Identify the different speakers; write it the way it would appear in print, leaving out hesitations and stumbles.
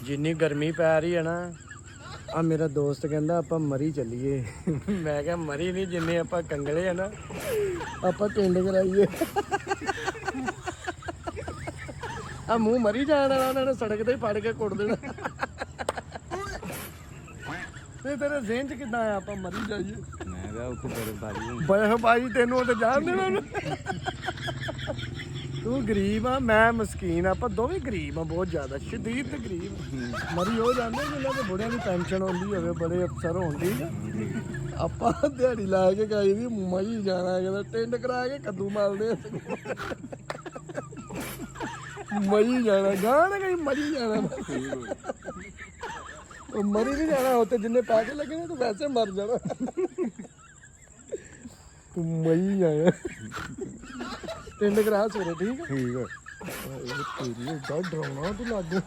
Speaker 1: ਜਿੰਨੀ ਗਰਮੀ ਪੈ ਰਹੀ ਹੈ ਨਾ ਆ ਮੇਰਾ ਦੋਸਤ ਕਹਿੰਦਾ ਆਪਾਂ ਮਰੀ ਚੱਲੀਏ ਮੈਂ ਕਿਹਾ ਮਰੀ ਨਹੀਂ ਜਿੰਨੇ ਆਪਾਂ ਕੰਗਲੇ ਆ ਨਾ ਆਪਾਂ ਟਿੰਡ ਕਰਾਈਏ ਆ ਮੂੰਹ ਮਰੀ ਜਾਣ ਵਾਲਾ ਉਹਨਾਂ ਨੇ ਸੜਕ ਤੇ ਹੀ ਫੜ ਕੇ ਕੁੱਟ ਦੇਣਾ ਤੇ ਤੇਰੇ ਜ਼ਿਹਨ ਚ ਕਿੱਦਾਂ ਆ ਆਪਾਂ ਮਰੀ ਜਾਈਏ
Speaker 2: ਮੈਂ ਕਿਹਾ ਉੱਥੇ
Speaker 1: ਬਰਫ਼ਬਾਜ਼ੀ ਤੈਨੂੰ ਤੇ ਜਾਣ ਦੇਣਾ ਤੂੰ ਗਰੀਬ ਆ ਮੈਂ ਮਸਕੀਨ ਆ ਆਪਾਂ ਦੋਵੇਂ ਗਰੀਬ ਆ ਬਹੁਤ ਜ਼ਿਆਦਾ ਸ਼ਦੀਦ ਤੇ ਗਰੀਬ ਮਰੀ ਹੋ ਜਾਂਦੇ ਜਿਨ੍ਹਾਂ ਦੇ ਬੁੜਿਆਂ ਦੀ ਪੈਨਸ਼ਨ ਆਉਂਦੀ ਹੋਵੇ ਬੜੇ ਅਫਸਰ ਹੁੰਦੀ ਆਪਾਂ ਦਿਹਾੜੀ ਲਾ ਕੇ ਗਾਈ ਦੀ ਮਰੀ ਜਾਣਾ ਕਿਤੇ ਟਿੰਡ ਕਰਾ ਕੇ ਕੱਦੂ ਮਾਰਦੇ ਮਰੀ ਜਾਣਾ ਗਾਣ ਗਈ ਮਰੀ ਜਾਣਾ ਉਹ ਮਰੀ ਨਹੀਂ ਜਾਣਾ ਉੱਥੇ ਜਿੰਨੇ ਪੈਸੇ ਲੱਗਣੇ ਤੂੰ ਵੈਸੇ ਮਰ ਜਾਣਾ ਤੂੰ ਮਰੀ ਜਾਣਾ ਟਿੰਡ ਕਰਾ ਸਵੇਰੇ ਠੀਕ ਹੈ
Speaker 2: ਠੀਕ ਹੈ
Speaker 1: ਤੇਰੀ ਏਡਾ ਡਰਾਉਣਾ ਤੂੰ ਲੱਗਦਾ